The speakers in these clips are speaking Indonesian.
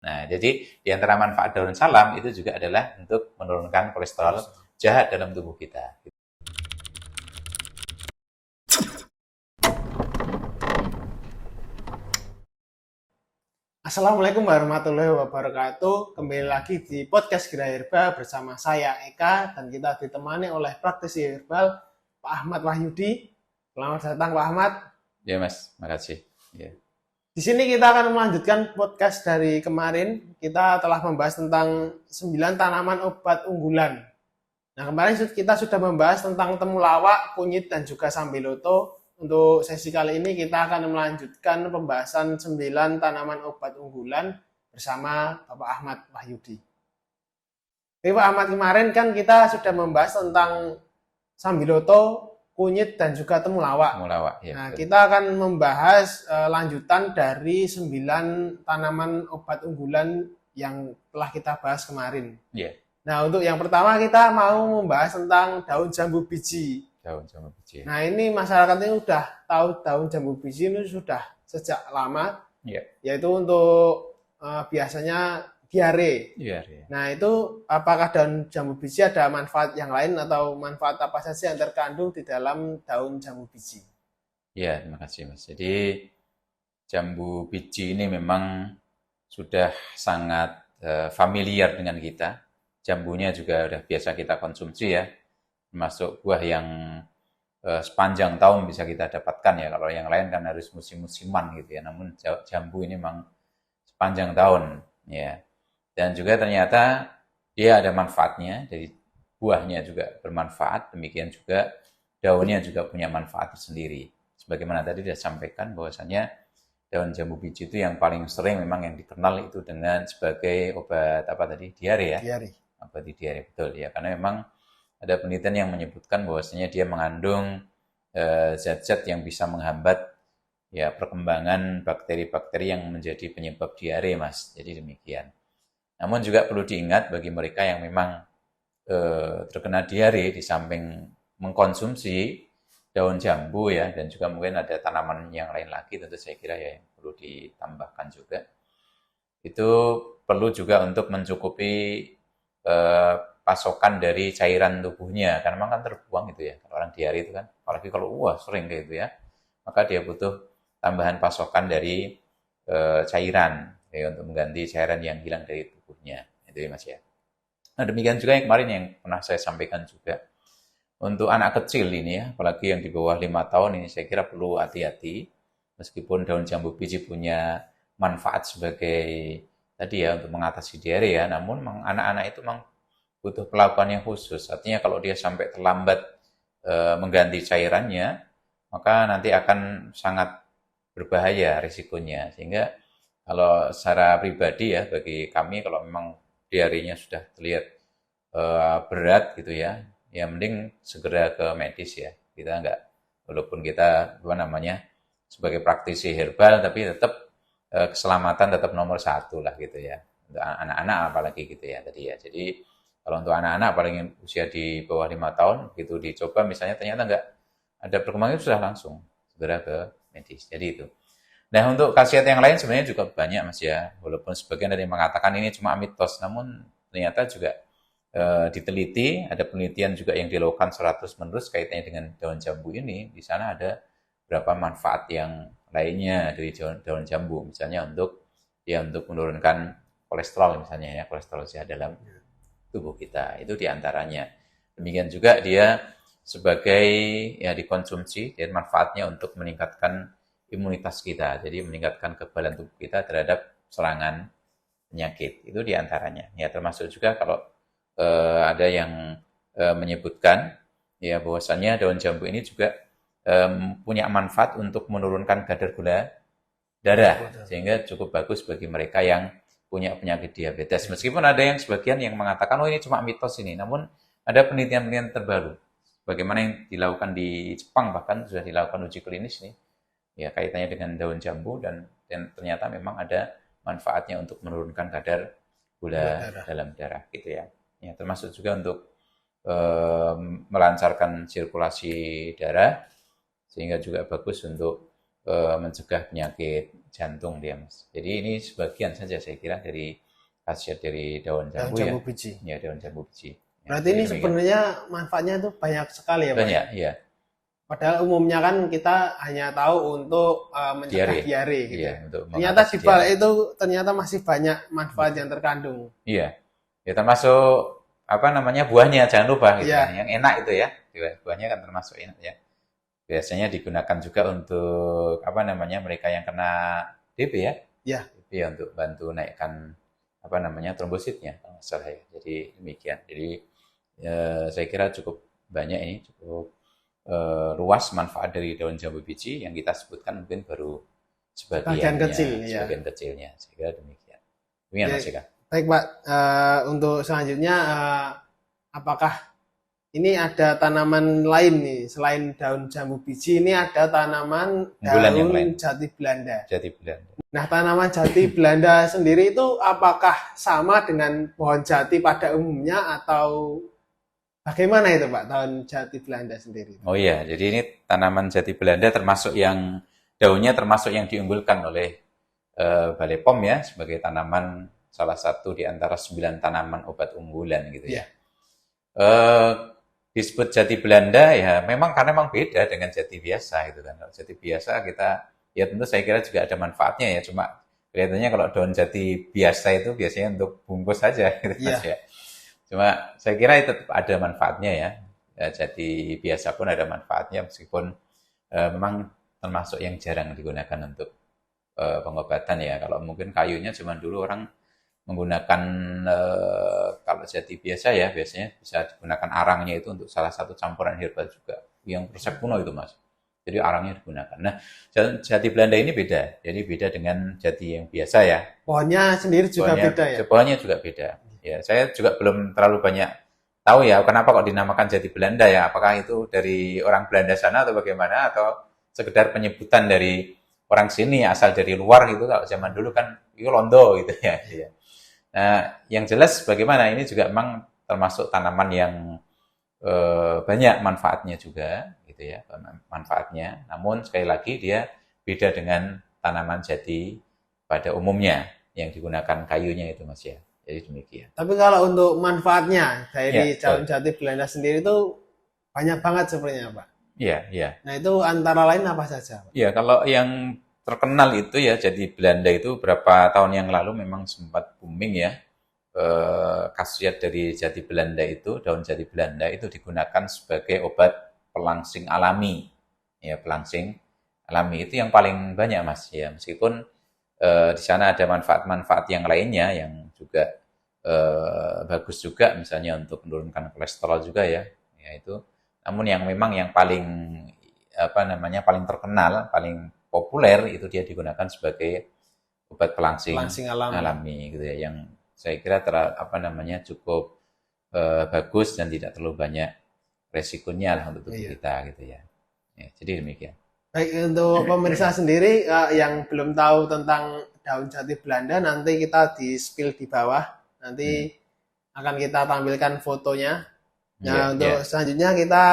Nah, jadi di antara manfaat daun salam itu juga adalah untuk menurunkan kolesterol jahat dalam tubuh kita. Assalamualaikum warahmatullahi wabarakatuh. Kembali lagi di podcast Gera Herbal bersama saya Eka dan kita ditemani oleh praktisi herbal Pak Ahmad Wahyudi. Selamat datang Pak Ahmad. Ya Mas, makasih. Ya. Di sini kita akan melanjutkan podcast dari kemarin. Kita telah membahas tentang 9 tanaman obat unggulan. Nah, kemarin kita sudah membahas tentang temulawak, kunyit, dan juga sambiloto. Untuk sesi kali ini kita akan melanjutkan pembahasan 9 tanaman obat unggulan bersama Bapak Ahmad Wahyudi. Jadi Pak Ahmad, kemarin kan kita sudah membahas tentang sambiloto, kunyit, dan juga temulawak. Temulawak, ya. Nah, Betul. kita akan membahas lanjutan dari 9 tanaman obat unggulan yang telah kita bahas kemarin. Ya, Nah, untuk yang pertama kita mau membahas tentang daun jambu biji. daun jambu biji. Nah, ini masyarakat ini sudah tahu daun jambu biji ini sudah sejak lama, Ya, yaitu untuk biasanya diare. iya, ya. Nah, itu apakah daun jambu biji ada manfaat yang lain atau manfaat apa saja yang terkandung di dalam daun jambu biji? Ya, terima kasih Mas. Jadi jambu biji ini memang sudah sangat familiar dengan kita. Jambunya juga udah biasa kita konsumsi ya, termasuk buah yang sepanjang tahun bisa kita dapatkan ya. Kalau yang lain kan harus musim-musiman gitu ya. Namun jambu ini memang sepanjang tahun ya. Dan juga ternyata dia ada manfaatnya. Jadi buahnya juga bermanfaat. Demikian juga daunnya juga punya manfaat tersendiri. Sebagaimana tadi sudah sampaikan bahwasanya daun jambu biji itu yang paling sering memang yang dikenal itu dengan sebagai obat apa tadi? Diare ya. Diare. Obat diare, betul ya. Karena memang ada penelitian yang menyebutkan bahwasanya dia mengandung zat-zat yang bisa menghambat ya perkembangan bakteri-bakteri yang menjadi penyebab diare, Mas. Jadi demikian. Namun juga perlu diingat bagi mereka yang memang terkena diare di samping mengkonsumsi daun jambu ya, dan juga mungkin ada tanaman yang lain lagi, tentu saya kira ya yang perlu ditambahkan juga. Itu perlu juga untuk mencukupi pasokan dari cairan tubuhnya, karena memang kan terbuang gitu ya. Kalau orang diare itu kan, apalagi kalau sering kayak gitu ya, maka dia butuh tambahan pasokan dari cairan ya, untuk mengganti cairan yang hilang dari tubuhnya. Itu ya Mas ya. Nah, demikian juga yang kemarin yang pernah saya sampaikan juga. Untuk anak kecil ini ya, apalagi yang di bawah 5 tahun ini saya kira perlu hati-hati. Meskipun daun jambu biji punya manfaat sebagai tadi ya untuk mengatasi diare ya, namun anak-anak itu memang butuh perlakuan yang khusus. Artinya kalau dia sampai terlambat mengganti cairannya, maka nanti akan sangat berbahaya risikonya. Sehingga kalau secara pribadi ya bagi kami kalau memang diarenya sudah terlihat berat gitu ya, ya mending segera ke medis ya. Kita enggak, walaupun kita apa namanya sebagai praktisi herbal, tapi tetap keselamatan tetap nomor satu lah gitu ya. Untuk anak-anak apalagi gitu ya tadi ya. Jadi kalau untuk anak-anak apalagi usia di bawah 5 tahun, begitu dicoba misalnya ternyata enggak ada perkembangan, itu sudah langsung segera ke medis. Jadi itu. Nah, untuk khasiat yang lain sebenarnya juga banyak Mas ya. Walaupun sebagian ada yang mengatakan ini cuma mitos, namun ternyata juga diteliti, ada penelitian juga yang dilakukan 100 menerus kaitannya dengan daun jambu ini. Di sana ada beberapa manfaat yang lainnya dari daun jambu, misalnya untuk menurunkan kolesterol misalnya ya, kolesterol sehat dalam tubuh kita. Itu diantaranya. Demikian juga dia sebagai ya dikonsumsi dan manfaatnya untuk meningkatkan imunitas kita. Jadi meningkatkan kekebalan tubuh kita terhadap serangan penyakit. Itu diantaranya. Ya termasuk juga kalau ada yang menyebutkan ya bahwasannya daun jambu ini juga punya manfaat untuk menurunkan kadar gula darah, sehingga cukup bagus bagi mereka yang punya penyakit diabetes. Meskipun ada yang sebagian yang mengatakan oh ini cuma mitos ini, namun ada penelitian-penelitian terbaru bagaimana yang dilakukan di Jepang, bahkan sudah dilakukan uji klinis nih ya kaitannya dengan daun jambu, dan ternyata memang ada manfaatnya untuk menurunkan kadar gula dalam darah gitu ya. Ya, termasuk juga untuk melancarkan sirkulasi darah, sehingga juga bagus untuk mencegah penyakit jantung dia, Mas. Jadi ini sebagian saja saya kira dari khasiat dari daun Daun jambu ya. jambu biji. Ya, daun jambu biji. Ya, Berarti jadi ini demikian. sebenarnya manfaatnya itu banyak sekali ya, Pak. Banyak, ya. Padahal umumnya kan kita hanya tahu untuk mencegah diare gitu. Iya, untuk Ternyata mengatasi di balik diare. itu ternyata masih banyak manfaat yang terkandung. Iya. Ya termasuk apa namanya buahnya jangan lupa gitu Iya. kan. Yang enak itu ya. Buahnya kan termasuk enak ya. Biasanya digunakan juga untuk apa namanya mereka yang kena DB ya. Iya. DB ya untuk bantu naikkan apa namanya trombositnya kalau nggak salah ya. Jadi demikian. Jadi saya kira cukup banyak ini, cukup luas manfaat dari daun jambu biji yang kita sebutkan mungkin baru Bagian kecil, ya. sebagian kecilnya. Saya kira demikian. Demikian Mas Eka. Baik Pak, untuk selanjutnya apakah ini ada tanaman lain nih selain daun jambu biji, ini ada tanaman Unggulan yang lain. daun jati Belanda. Jati Belanda. Nah, tanaman jati Belanda sendiri itu apakah sama dengan pohon jati pada umumnya atau bagaimana itu Pak, daun jati Belanda sendiri? Oh iya, jadi ini tanaman jati Belanda termasuk yang daunnya termasuk yang diunggulkan oleh Balai POM ya sebagai tanaman salah satu di antara 9 tanaman obat unggulan gitu ya. Disebut jati Belanda ya memang karena memang beda dengan jati biasa gitu kan. Kalau jati biasa kita ya tentu saya kira juga ada manfaatnya ya, cuma kelihatannya kalau daun jati biasa itu biasanya untuk bungkus saja gitu Mas ya. Cuma saya kira itu tetap ada manfaatnya ya. Jati biasa pun ada manfaatnya meskipun memang termasuk yang jarang digunakan untuk pengobatan ya. Kalau mungkin kayunya zaman dulu orang menggunakan kalau jati biasa ya biasanya bisa digunakan arangnya itu untuk salah satu campuran herbal juga yang resep kuno itu Mas. Jadi arangnya digunakan. Nah, jati Belanda ini beda. Jadi beda dengan jati yang biasa ya. Pohonnya sendiri juga beda ya? Pohonnya juga beda. Ya, saya juga belum terlalu banyak tahu ya kenapa kok dinamakan jati Belanda ya. Apakah itu dari orang Belanda sana atau bagaimana atau sekedar penyebutan dari orang sini asal dari luar gitu. Kalau zaman dulu kan itu londo gitu ya. Nah, yang jelas bagaimana ini juga memang termasuk tanaman yang banyak manfaatnya juga gitu ya, manfaatnya. Namun sekali lagi dia beda dengan tanaman jati pada umumnya yang digunakan kayunya itu Mas ya. Jadi demikian. Tapi kalau untuk manfaatnya dari daun jati Belanda sendiri itu banyak banget sebenarnya Pak. Iya. Nah itu antara lain apa saja Pak? Iya, kalau yang terkenal itu ya jati Belanda itu berapa tahun yang lalu memang sempat booming ya. Khasiat dari jati Belanda itu, daun jati Belanda itu digunakan sebagai obat pelangsing alami. Ya, pelangsing alami itu yang paling banyak Mas ya. Meskipun di sana ada manfaat-manfaat yang lainnya yang juga bagus juga misalnya untuk menurunkan kolesterol juga ya. Ya itu. Namun yang memang yang paling paling terkenal, paling populer itu dia digunakan sebagai obat pelangsing alami gitu ya, yang saya kira cukup bagus dan tidak terlalu banyak resikonya lah untuk tubuh kita gitu ya. Jadi demikian. Baik, untuk pemirsa sendiri yang belum tahu tentang daun jati Belanda, nanti kita di-spill di bawah, nanti akan kita tampilkan fotonya. Nah, untuk selanjutnya kita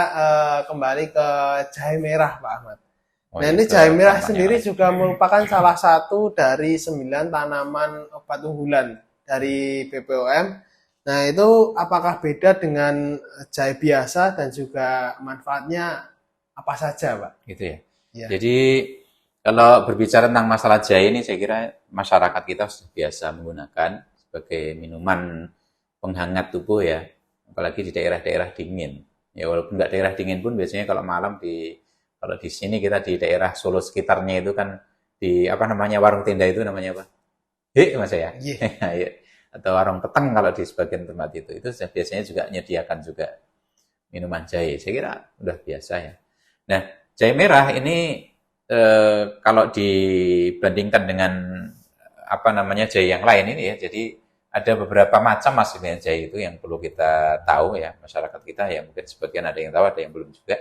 kembali ke jahe merah Pak Ahmad. Nah, ini jahe merah sendiri juga merupakan salah satu dari 9 tanaman obat unggulan dari BPOM. Nah, itu apakah beda dengan jahe biasa dan juga manfaatnya apa saja, Pak? Gitu ya. Jadi kalau berbicara tentang masalah jahe ini, saya kira masyarakat kita sudah biasa menggunakan sebagai minuman penghangat tubuh ya, apalagi di daerah-daerah dingin. Ya walaupun nggak daerah dingin pun biasanya kalau malam kalau di sini kita di daerah Solo sekitarnya itu kan di warung tenda itu namanya apa? Mas ya. Atau warung peteng kalau di sebagian tempat itu biasanya juga menyediakan juga minuman jahe. Saya kira udah biasa ya. Nah, jahe merah ini kalau dibandingkan dengan jahe yang lain ini ya, jadi ada beberapa macam maksudnya jahe itu yang perlu kita tahu ya, masyarakat kita ya, mungkin sebagian ada yang tahu, ada yang belum juga.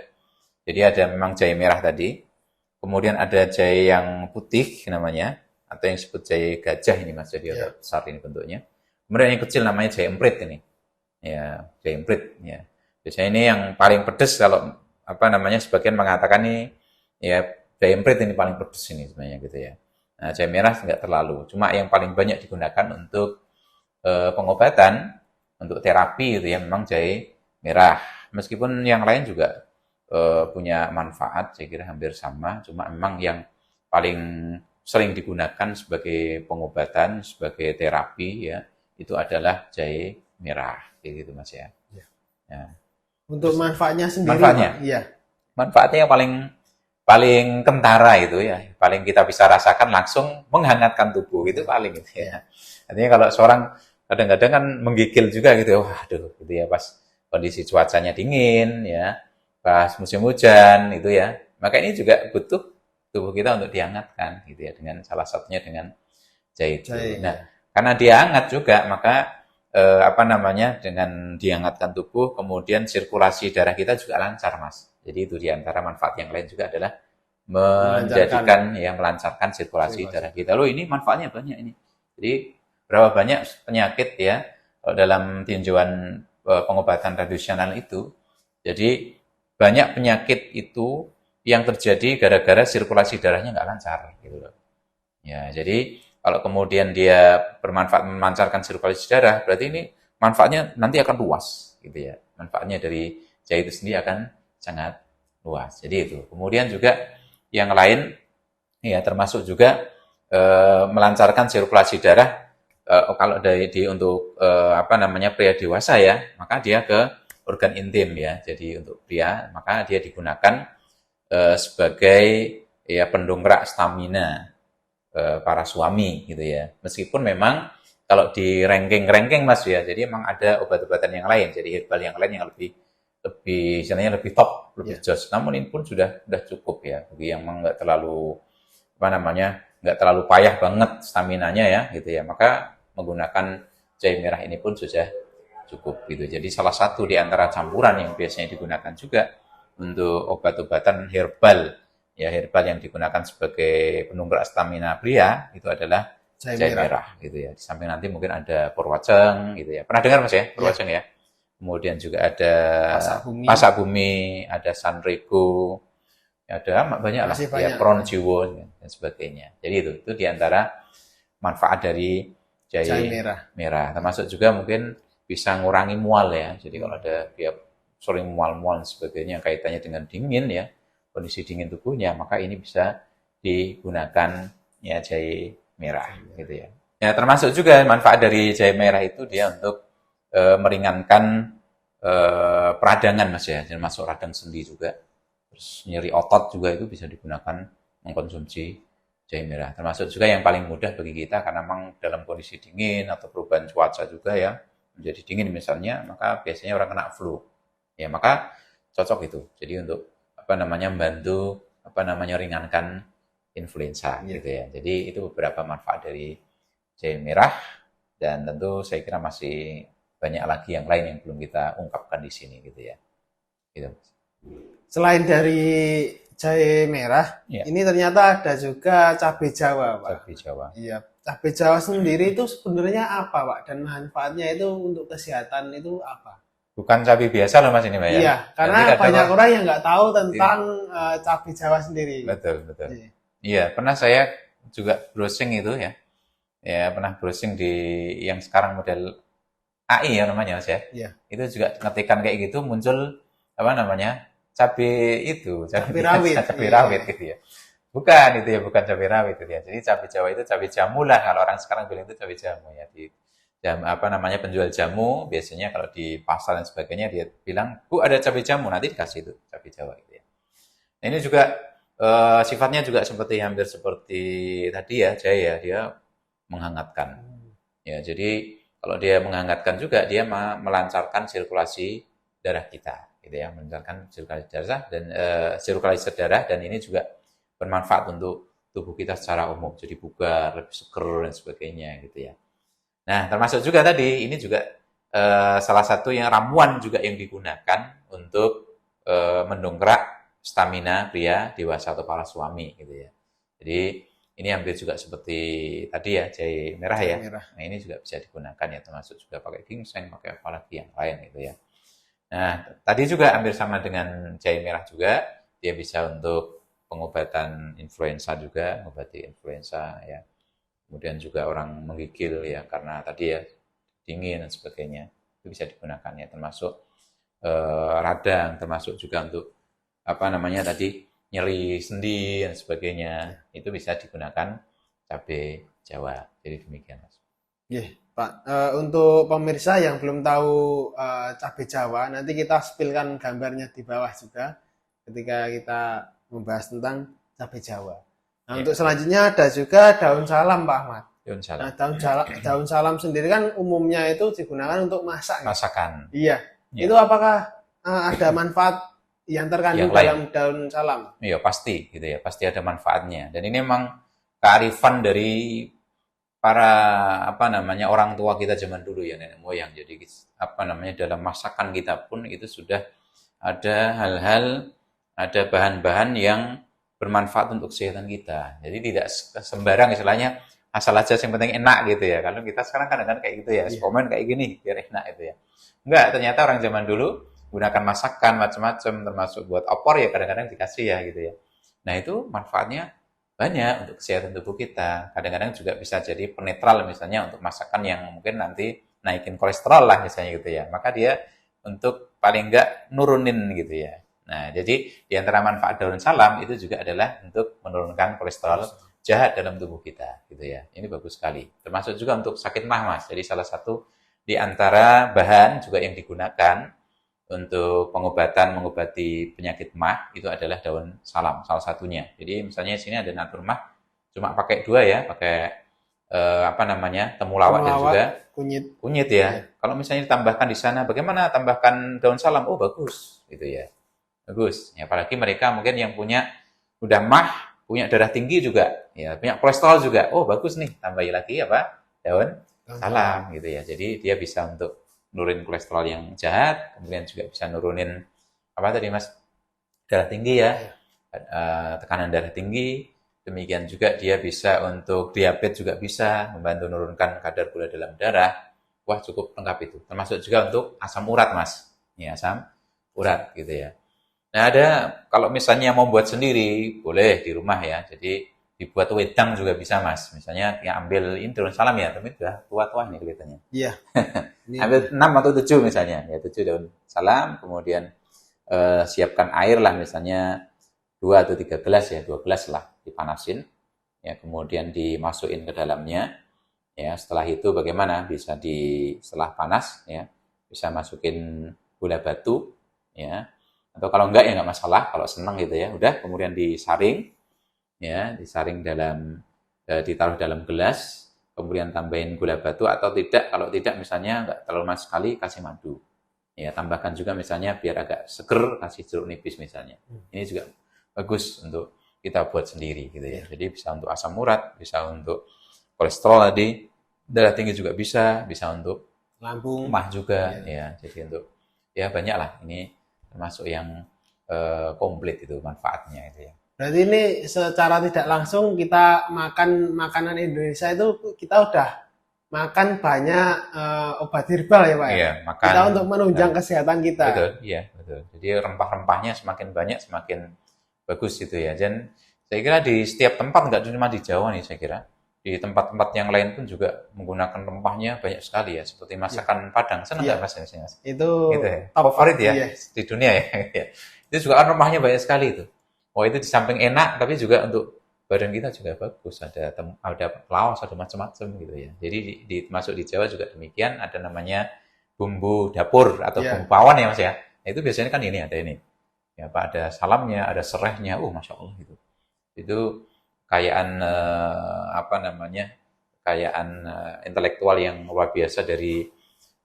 Jadi ada memang jahe merah tadi, kemudian ada jahe yang putih namanya, atau yang disebut jahe gajah ini Mas, jadi agak besar ini bentuknya. Kemudian yang kecil namanya jahe emprit ini. Ya, jahe emprit ya. Biasanya ini yang paling pedas kalau sebagian mengatakan ini ya jahe emprit ini paling pedes ini sebenarnya gitu ya. Nah, jahe merah nggak terlalu. Cuma yang paling banyak digunakan untuk pengobatan, untuk terapi itu ya memang jahe merah. Meskipun yang lain juga punya manfaat, saya kira hampir sama. Cuma memang yang paling sering digunakan sebagai pengobatan, sebagai terapi ya, itu adalah jahe merah, gitu Mas ya. Ya. Untuk manfaatnya sendiri, Manfaatnya? Pak? Iya. Manfaatnya yang paling paling kentara itu ya, paling kita bisa rasakan langsung menghangatkan tubuh itu paling gitu ya. Artinya kalau seorang kadang-kadang kan menggigil juga gitu, waduh gitu ya pas kondisi cuacanya dingin ya, pas musim hujan itu ya, maka ini juga butuh tubuh kita untuk dihangatkan gitu ya, dengan salah satunya dengan jahe itu. Nah, karena dia hangat juga maka dengan dihangatkan tubuh, kemudian sirkulasi darah kita juga lancar, Mas. Jadi itu diantara manfaat yang lain juga adalah melancarkan sirkulasi darah kita. Loh, ini manfaatnya banyak ini. Jadi berapa banyak penyakit ya dalam tinjauan pengobatan tradisional itu. Jadi banyak penyakit itu yang terjadi gara-gara sirkulasi darahnya nggak lancar gitu loh. Ya, jadi kalau kemudian dia bermanfaat memancarkan sirkulasi darah, berarti ini manfaatnya nanti akan luas gitu ya. Manfaatnya dari jahe itu sendiri akan sangat luas. Jadi itu. Kemudian juga yang lain ya termasuk juga melancarkan sirkulasi darah kalau untuk pria dewasa ya, maka dia ke organ intim ya. Jadi untuk pria maka dia digunakan sebagai ya pendongkrak stamina para suami gitu ya. Meskipun memang kalau di ranking Mas ya, jadi memang ada obat-obatan yang lain, jadi herbal yang lain yang lebih istilahnya lebih top, lebih jos. Namun ini pun sudah cukup ya bagi yang memang nggak terlalu payah banget staminanya ya gitu ya. Maka menggunakan jahe merah ini pun sudah cukup gitu. Jadi salah satu di antara campuran yang biasanya digunakan juga untuk obat-obatan herbal yang digunakan sebagai penunggang stamina pria itu adalah jahe merah gitu ya. Di samping nanti mungkin ada porwaceng gitu ya. Pernah dengar Mas ya? Porwaceng ya. Kemudian juga ada pasak bumi, ada sanrego, ada banyak lah ya, pronjiwo dan sebagainya. Jadi itu di antara manfaat dari jahe merah. Termasuk juga mungkin bisa ngurangi mual ya. Jadi kalau ada dia sering mual-mual dan sebagainya kaitannya dengan dingin ya, kondisi dingin tubuhnya, maka ini bisa digunakan ya jahe merah gitu ya. Ya termasuk juga manfaat dari jahe merah itu dia untuk meringankan peradangan Mas ya, termasuk radang sendi juga. Terus nyeri otot juga itu bisa digunakan mengkonsumsi jahe merah. Termasuk juga yang paling mudah bagi kita karena memang dalam kondisi dingin atau perubahan cuaca juga ya, menjadi dingin misalnya, maka biasanya orang kena flu. Ya maka cocok itu. Jadi untuk membantu ringankan influenza gitu ya. Jadi itu beberapa manfaat dari jahe merah dan tentu saya kira masih banyak lagi yang lain yang belum kita ungkapkan di sini gitu ya. Gitu. Selain dari jahe merah, ini ternyata ada juga cabai Jawa, Pak. Cabai Jawa. Iya, cabai Jawa sendiri itu sebenarnya apa, Pak? Dan manfaatnya itu untuk kesehatan itu apa? Bukan cabai biasa loh Mas ini, Mbak ya. Iya, karena banyak orang yang nggak tahu tentang cabai Jawa sendiri. Betul. Iya, pernah saya juga browsing itu ya. Ya, pernah browsing di yang sekarang model AI ya namanya Mas ya. Iya. Itu juga ketikan kayak gitu muncul cabai rawit. Cabai rawit gitu ya. Bukan cabai rawit gitu ya. Jadi cabai Jawa itu cabai jamu lah kalau orang sekarang bilang itu cabai jamu ya. Penjual jamu biasanya kalau di pasar dan sebagainya dia bilang, "Bu, ada cabai jamu." Nanti dikasih itu cabai Jawa gitu ya. Nah, ini juga sifatnya juga hampir seperti tadi ya, jahe ya, dia menghangatkan. Ya, jadi kalau dia menghangatkan juga dia melancarkan sirkulasi darah kita gitu ya, melancarkan sirkulasi darah dan ini juga bermanfaat untuk tubuh kita secara umum. Jadi bugar, lebih seger dan sebagainya gitu ya. Nah, termasuk juga tadi, ini juga salah satu yang ramuan juga yang digunakan untuk mendongkrak stamina pria dewasa atau para suami gitu ya. Jadi ini hampir juga seperti tadi ya, jahe merah ya. Nah, ini juga bisa digunakan ya, termasuk juga pakai ginseng, pakai apalagi yang lain gitu ya. Nah, tadi juga hampir sama dengan jahe merah juga, dia bisa untuk pengobatan influenza juga, mengobati influenza ya. Kemudian juga orang menggigil ya karena tadi ya dingin dan sebagainya. Itu bisa digunakan ya, termasuk radang, termasuk juga untuk apa namanya tadi nyeri sendi dan sebagainya. Itu bisa digunakan cabai Jawa. Jadi demikian Mas. Iya, Pak. Untuk pemirsa yang belum tahu cabai Jawa, nanti kita spillkan gambarnya di bawah juga ketika kita membahas tentang cabai Jawa. Nah, Ya, untuk selanjutnya ada juga daun salam, Pak Ahmad. daun Nah, salam. daun salam sendiri kan umumnya itu digunakan untuk masak, ya? Masakan. Iya. Ya. Itu apakah ada manfaat yang terkandung Yang lain. dalam daun salam? Iya pasti gitu ya, pasti ada manfaatnya. Dan ini memang kearifan dari para apa namanya orang tua kita zaman dulu ya, nenek moyang. Jadi apa namanya dalam masakan kita pun itu sudah ada hal-hal, ada bahan-bahan yang bermanfaat untuk kesehatan kita. Jadi tidak sembarang istilahnya asal aja yang penting enak gitu ya. Kalau kita sekarang kadang-kadang kayak gitu ya, suplemen kayak gini biar enak gitu ya. Enggak, ternyata orang zaman dulu gunakan masakan macam-macam termasuk buat opor ya kadang-kadang dikasih ya gitu ya. Nah, itu manfaatnya banyak untuk kesehatan tubuh kita. Kadang-kadang juga bisa jadi penetral misalnya untuk masakan yang mungkin nanti naikin kolesterol lah misalnya gitu ya. Maka dia untuk paling enggak nurunin gitu ya. Nah, jadi di antara manfaat daun salam itu juga adalah untuk menurunkan kolesterol jahat dalam tubuh kita gitu ya. Ini bagus sekali. Termasuk juga untuk sakit mah, Mas. Jadi salah satu di antara bahan juga yang digunakan untuk mengobati penyakit mah itu adalah daun salam salah satunya. Jadi misalnya di sini ada natur mah cuma pakai dua ya, pakai apa namanya temulawak dan juga kunyit ya. Kalau misalnya ditambahkan di sana, bagaimana tambahkan daun salam? Oh bagus gitu ya, bagus. Ya, apalagi mereka mungkin yang udah mah, punya darah tinggi juga, ya punya kolesterol juga. Oh bagus nih, tambahin lagi apa daun salam gitu ya. Jadi dia bisa untuk nurunin kolesterol yang jahat, kemudian juga bisa nurunin apa tadi Mas darah tinggi ya, tekanan darah tinggi. Demikian juga dia bisa untuk diabetes juga bisa membantu menurunkan kadar gula dalam darah. Wah cukup lengkap itu. Termasuk juga untuk asam urat Mas, ya asam urat gitu ya. Nah ada kalau misalnya mau buat sendiri boleh di rumah ya. Jadi dibuat wedang juga bisa Mas. Misalnya yang ambil ini daun salam ya, tapi sudah tua-tua nih kelihatannya. Iya. Ambil 6 atau 7 misalnya, ya 7 daun salam, kemudian siapkan air lah misalnya 2 atau 3 gelas ya, 2 gelas lah dipanasin, ya kemudian dimasukin ke dalamnya, ya setelah itu bagaimana bisa setelah panas ya bisa masukin gula batu, ya atau kalau enggak ya enggak masalah, kalau senang gitu ya, udah kemudian disaring, ya disaring ditaruh dalam gelas. Kemudian tambahin gula batu atau tidak, kalau tidak misalnya nggak terlalu manis sekali kasih madu ya, tambahkan juga misalnya biar agak seger kasih jeruk nipis misalnya. Ini juga bagus untuk kita buat sendiri gitu ya. Jadi bisa untuk asam urat, bisa untuk kolesterol tadi, darah tinggi juga bisa untuk lambung mah juga ya. Jadi untuk ya banyak lah, ini termasuk yang komplit itu manfaatnya itu ya. Berarti ini secara tidak langsung kita makan makanan Indonesia itu kita udah makan banyak obat herbal ya Pak ya? Iya, makan. Kita untuk menunjang kesehatan kita. Betul, iya betul. Jadi rempah-rempahnya semakin banyak semakin bagus gitu ya. Dan saya kira di setiap tempat, nggak cuma di Jawa nih saya kira. Di tempat-tempat yang lain pun juga menggunakan rempahnya banyak sekali ya. Seperti masakan Padang. Senang nggak Mas? Itu gitu ya. Favorit ya di dunia ya. Itu juga kan rempahnya banyak sekali itu. Oh itu di samping enak, tapi juga untuk badan kita juga bagus. Ada laos, ada macam-macam gitu ya. Jadi masuk di Jawa juga demikian. Ada namanya bumbu dapur atau bumbu pawon ya Mas ya. Nah, itu biasanya kan ini ada ini. Ya Pak, ada salamnya, ada serehnya. Masya Allah gitu. Itu kekayaan kekayaan intelektual yang luar biasa dari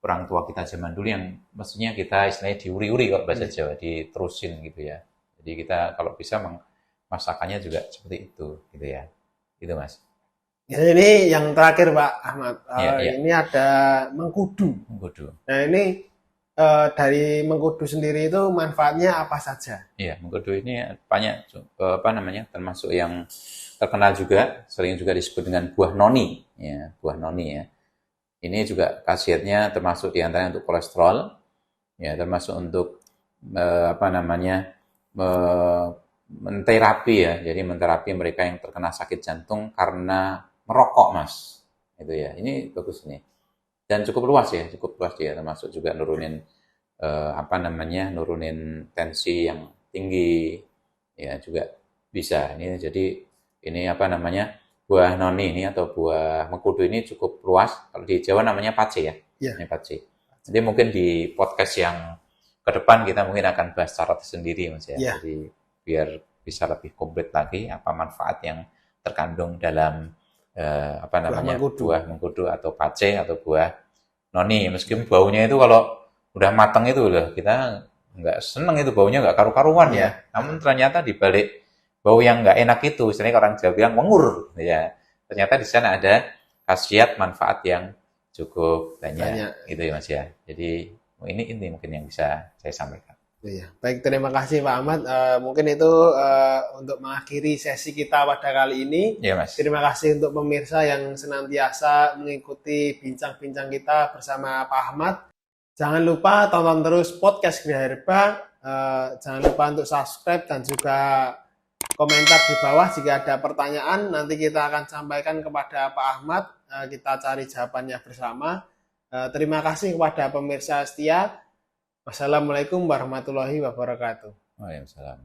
orang tua kita zaman dulu yang maksudnya kita istilahnya diuri-uri kalau bahasa Jawa, diterusin gitu ya. Jadi kita kalau bisa masakannya juga seperti itu gitu ya. Gitu Mas. Ya, ini yang terakhir Pak Ahmad. Ini ada mengkudu. Nah ini dari mengkudu sendiri itu manfaatnya apa saja? Iya, mengkudu ini banyak termasuk yang terkenal juga, sering juga disebut dengan buah noni ya, buah noni ya. Ini juga khasiatnya termasuk diantaranya untuk kolesterol, ya termasuk untuk menterapi ya. Jadi menterapi mereka yang terkena sakit jantung karena merokok, Mas. Itu ya. Ini bagus nih. Dan cukup luas ya, cukup luas dia, termasuk juga nurunin apa namanya, nurunin tensi yang tinggi ya juga bisa. Ini jadi ini apa namanya, buah noni ini atau buah mengkudu ini cukup luas. Kalau di Jawa namanya pace ya, Ya, ini pace. Jadi mungkin di podcast yang ke depan kita mungkin akan bahas secara tersendiri, Mas ya. ya, Jadi biar bisa lebih komplit lagi apa manfaat yang terkandung dalam apa buah namanya, mengkudu. buah mengkudu atau pace atau buah noni. Meskipun baunya itu kalau udah matang itu loh, kita nggak seneng itu baunya, nggak karu-karuan ya. Ya, Namun ternyata di balik bau yang nggak enak itu, istilahnya orang Jawa bilang mengur, ya. Ternyata di sana ada khasiat manfaat yang cukup banyak, banyak. gitu ya Mas ya. Jadi ini mungkin yang bisa saya sampaikan. Iya. Baik, terima kasih Pak Ahmad. Mungkin itu untuk mengakhiri sesi kita pada kali ini. Ya Mas. Terima kasih untuk pemirsa yang senantiasa mengikuti bincang-bincang kita bersama Pak Ahmad. Jangan lupa tonton terus podcast Kriya Herba. Jangan lupa untuk subscribe dan juga komentar di bawah jika ada pertanyaan. Nanti kita akan sampaikan kepada Pak Ahmad. Kita cari jawabannya bersama. Terima kasih kepada pemirsa setia. Wassalamualaikum warahmatullahi wabarakatuh. Waalaikumsalam.